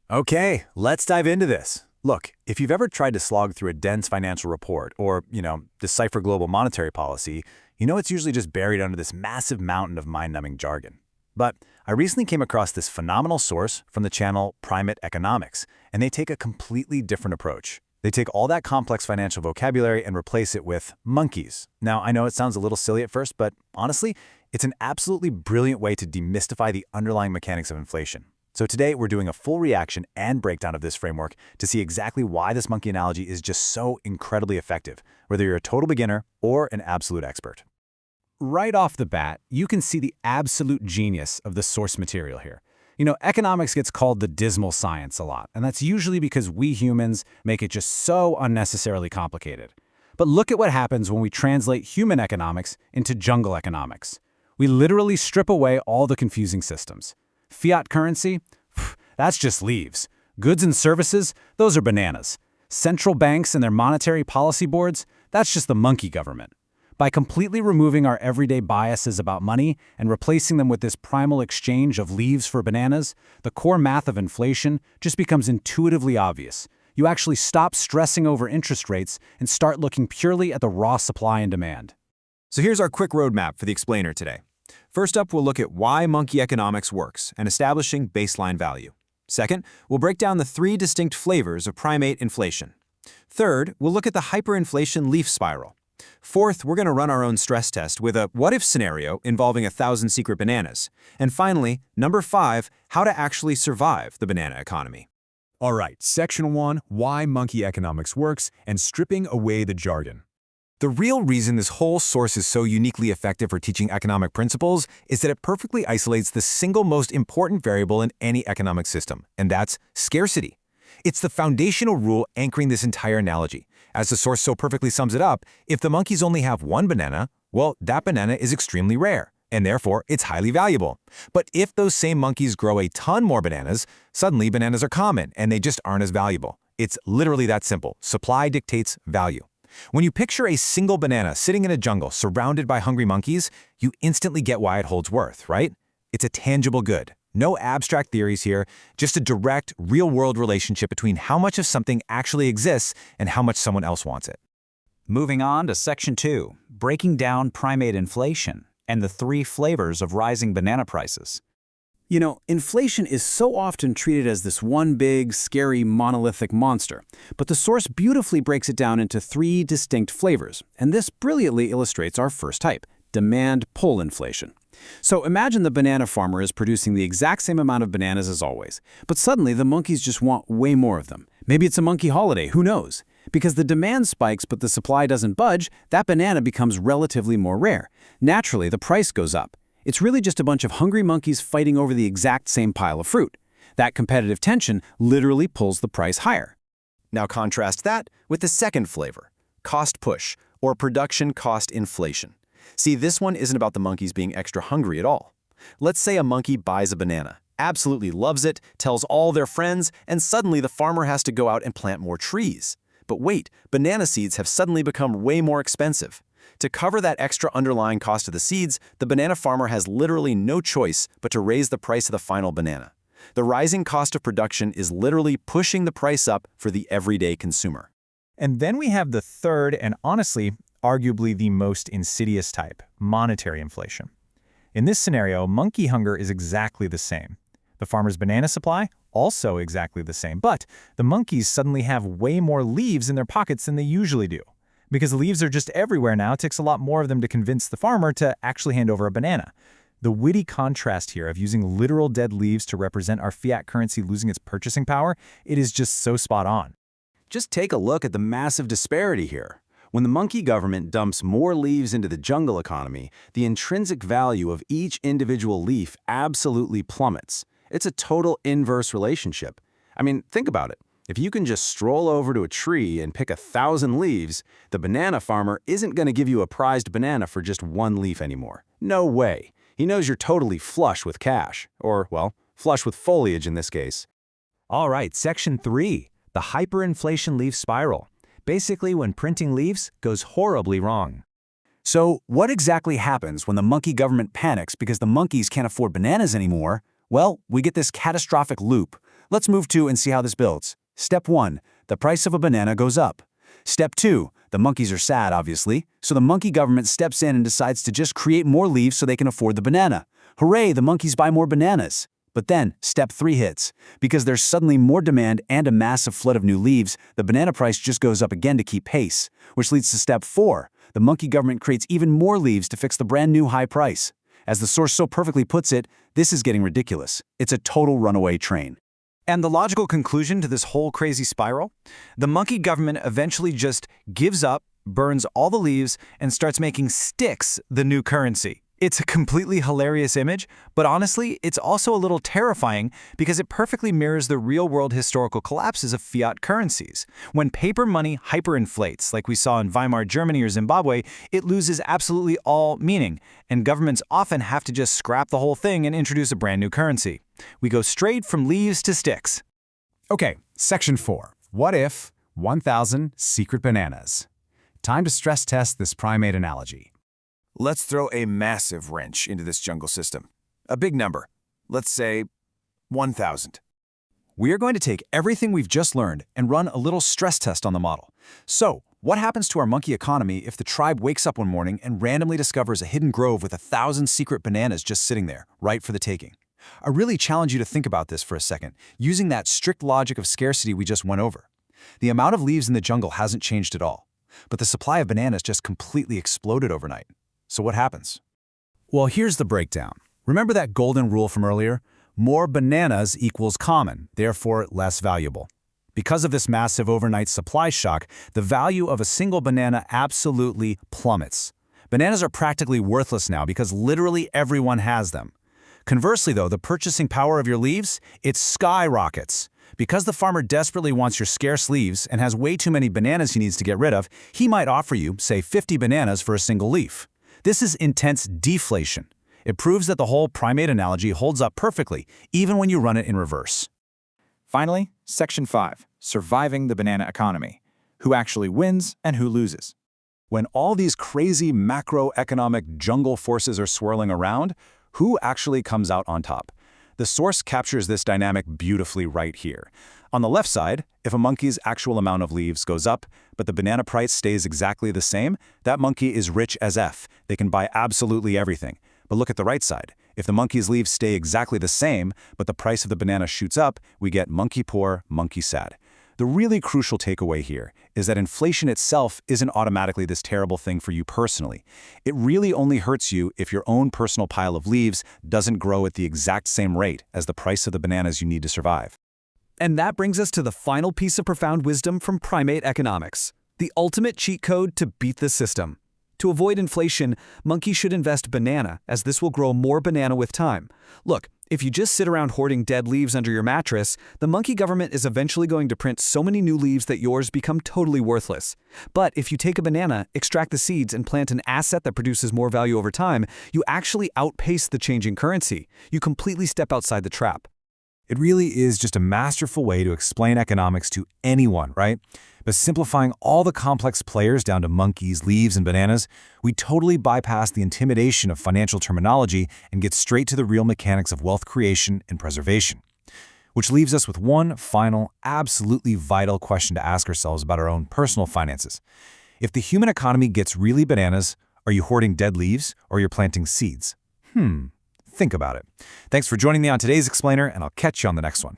Okay, let's dive into this. Look, if you've ever tried to slog through a dense financial report or, decipher global monetary policy, you know it's usually just buried under this massive mountain of mind-numbing jargon. But I recently came across this phenomenal source from the channel Primate Economics, and they take a completely different approach. They take all that complex financial vocabulary and replace it with monkeys. Now, I know it sounds a little silly at first, but honestly, it's an absolutely brilliant way to demystify the underlying mechanics of inflation. So today, we're doing a full reaction and breakdown of this framework to see exactly why this monkey analogy is just so incredibly effective, whether you're a total beginner or an absolute expert. Right off the bat, you can see the absolute genius of the source material here. Economics gets called the dismal science a lot, and that's usually because we humans make it just so unnecessarily complicated. But look at what happens when we translate human economics into jungle economics. We literally strip away all the confusing systems. Fiat currency? That's just leaves. Goods and services? Those are bananas. Central banks and their monetary policy boards? That's just the monkey government. By completely removing our everyday biases about money and replacing them with this primal exchange of leaves for bananas, the core math of inflation just becomes intuitively obvious. You actually stop stressing over interest rates and start looking purely at the raw supply and demand. So here's our quick roadmap for the explainer today. First up, we'll look at why monkey economics works and establishing baseline value. Second, we'll break down the three distinct flavors of primate inflation. Third, we'll look at the hyperinflation leaf spiral. Fourth, we're going to run our own stress test with a what-if scenario involving 1,000 secret bananas. And finally, number 5, how to actually survive the banana economy. All right, Section 1, Why Monkey Economics Works and Stripping Away the Jargon. The real reason this whole source is so uniquely effective for teaching economic principles is that it perfectly isolates the single most important variable in any economic system, and that's scarcity. It's the foundational rule anchoring this entire analogy. As the source so perfectly sums it up, if the monkeys only have one banana, well, that banana is extremely rare, and therefore it's highly valuable. But if those same monkeys grow a ton more bananas, suddenly bananas are common, and they just aren't as valuable. It's literally that simple. Supply dictates value. When you picture a single banana sitting in a jungle surrounded by hungry monkeys, you instantly get why it holds worth, right? It's a tangible good. No abstract theories here, just a direct, real-world relationship between how much of something actually exists and how much someone else wants it. Moving on to Section 2, breaking down primate inflation and the three flavors of rising banana prices. Inflation is so often treated as this one big, scary, monolithic monster, but the source beautifully breaks it down into three distinct flavors, and this brilliantly illustrates our first type, demand-pull inflation. So imagine the banana farmer is producing the exact same amount of bananas as always, but suddenly the monkeys just want way more of them. Maybe it's a monkey holiday, who knows? Because the demand spikes but the supply doesn't budge, that banana becomes relatively more rare. Naturally, the price goes up. It's really just a bunch of hungry monkeys fighting over the exact same pile of fruit. That competitive tension literally pulls the price higher. Now contrast that with the second flavor, cost push, or production cost inflation. See, this one isn't about the monkeys being extra hungry at all. Let's say a monkey buys a banana, absolutely loves it, tells all their friends, and suddenly the farmer has to go out and plant more trees. But wait, banana seeds have suddenly become way more expensive. To cover that extra underlying cost of the seeds, the banana farmer has literally no choice but to raise the price of the final banana. The rising cost of production is literally pushing the price up for the everyday consumer. And then we have the third and honestly, arguably the most insidious type, monetary inflation. In this scenario, monkey hunger is exactly the same. The farmer's banana supply, also exactly the same, but the monkeys suddenly have way more leaves in their pockets than they usually do. Because the leaves are just everywhere now, it takes a lot more of them to convince the farmer to actually hand over a banana. The witty contrast here of using literal dead leaves to represent our fiat currency losing its purchasing power, it is just so spot on. Just take a look at the massive disparity here. When the monkey government dumps more leaves into the jungle economy, the intrinsic value of each individual leaf absolutely plummets. It's a total inverse relationship. I mean, think about it. If you can just stroll over to a tree and pick 1,000 leaves, the banana farmer isn't going to give you a prized banana for just one leaf anymore. No way. He knows you're totally flush with cash. Or, well, flush with foliage in this case. All right, Section 3, the hyperinflation leaf spiral. Basically, when printing leaves goes horribly wrong. So, what exactly happens when the monkey government panics because the monkeys can't afford bananas anymore? Well, we get this catastrophic loop. Let's move to and see how this builds. Step 1. The price of a banana goes up. Step 2. The monkeys are sad, obviously, so the monkey government steps in and decides to just create more leaves so they can afford the banana. Hooray, the monkeys buy more bananas. But then, step 3 hits. Because there's suddenly more demand and a massive flood of new leaves, the banana price just goes up again to keep pace. Which leads to step 4. The monkey government creates even more leaves to fix the brand new high price. As the source so perfectly puts it, this is getting ridiculous. It's a total runaway train. And the logical conclusion to this whole crazy spiral? The monkey government eventually just gives up, burns all the leaves, and starts making sticks the new currency. It's a completely hilarious image, but honestly, it's also a little terrifying because it perfectly mirrors the real-world historical collapses of fiat currencies. When paper money hyperinflates, like we saw in Weimar Germany or Zimbabwe, it loses absolutely all meaning, and governments often have to just scrap the whole thing and introduce a brand new currency. We go straight from leaves to sticks. Okay, section 4. What if 1,000 secret bananas? Time to stress test this primate analogy. Let's throw a massive wrench into this jungle system. A big number. Let's say 1,000. We are going to take everything we've just learned and run a little stress test on the model. So, what happens to our monkey economy if the tribe wakes up one morning and randomly discovers a hidden grove with 1,000 secret bananas just sitting there, ripe for the taking? I really challenge you to think about this for a second, using that strict logic of scarcity we just went over. The amount of leaves in the jungle hasn't changed at all, but the supply of bananas just completely exploded overnight. So what happens? Well, here's the breakdown. Remember that golden rule from earlier? More bananas equals common, therefore less valuable. Because of this massive overnight supply shock, the value of a single banana absolutely plummets. Bananas are practically worthless now because literally everyone has them. Conversely, though, the purchasing power of your leaves, it skyrockets. Because the farmer desperately wants your scarce leaves and has way too many bananas he needs to get rid of, he might offer you, say, 50 bananas for a single leaf. This is intense deflation. It proves that the whole primate analogy holds up perfectly, even when you run it in reverse. Finally, Section 5, Surviving the Banana Economy. Who actually wins and who loses? When all these crazy macroeconomic jungle forces are swirling around, who actually comes out on top? The source captures this dynamic beautifully right here. On the left side, if a monkey's actual amount of leaves goes up, but the banana price stays exactly the same, that monkey is rich as F. They can buy absolutely everything. But look at the right side. If the monkey's leaves stay exactly the same, but the price of the banana shoots up, we get monkey poor, monkey sad. The really crucial takeaway here is that inflation itself isn't automatically this terrible thing for you personally. It really only hurts you if your own personal pile of leaves doesn't grow at the exact same rate as the price of the bananas you need to survive. And that brings us to the final piece of profound wisdom from primate economics, the ultimate cheat code to beat the system. To avoid inflation, monkeys should invest banana, as this will grow more banana with time. Look, if you just sit around hoarding dead leaves under your mattress, the monkey government is eventually going to print so many new leaves that yours become totally worthless. But if you take a banana, extract the seeds, and plant an asset that produces more value over time, you actually outpace the changing currency. You completely step outside the trap. It really is just a masterful way to explain economics to anyone, right? By simplifying all the complex players down to monkeys, leaves, and bananas, we totally bypass the intimidation of financial terminology and get straight to the real mechanics of wealth creation and preservation. Which leaves us with one final, absolutely vital question to ask ourselves about our own personal finances. If the human economy gets really bananas, are you hoarding dead leaves or you're planting seeds? Think about it. Thanks for joining me on today's Explainer, and I'll catch you on the next one.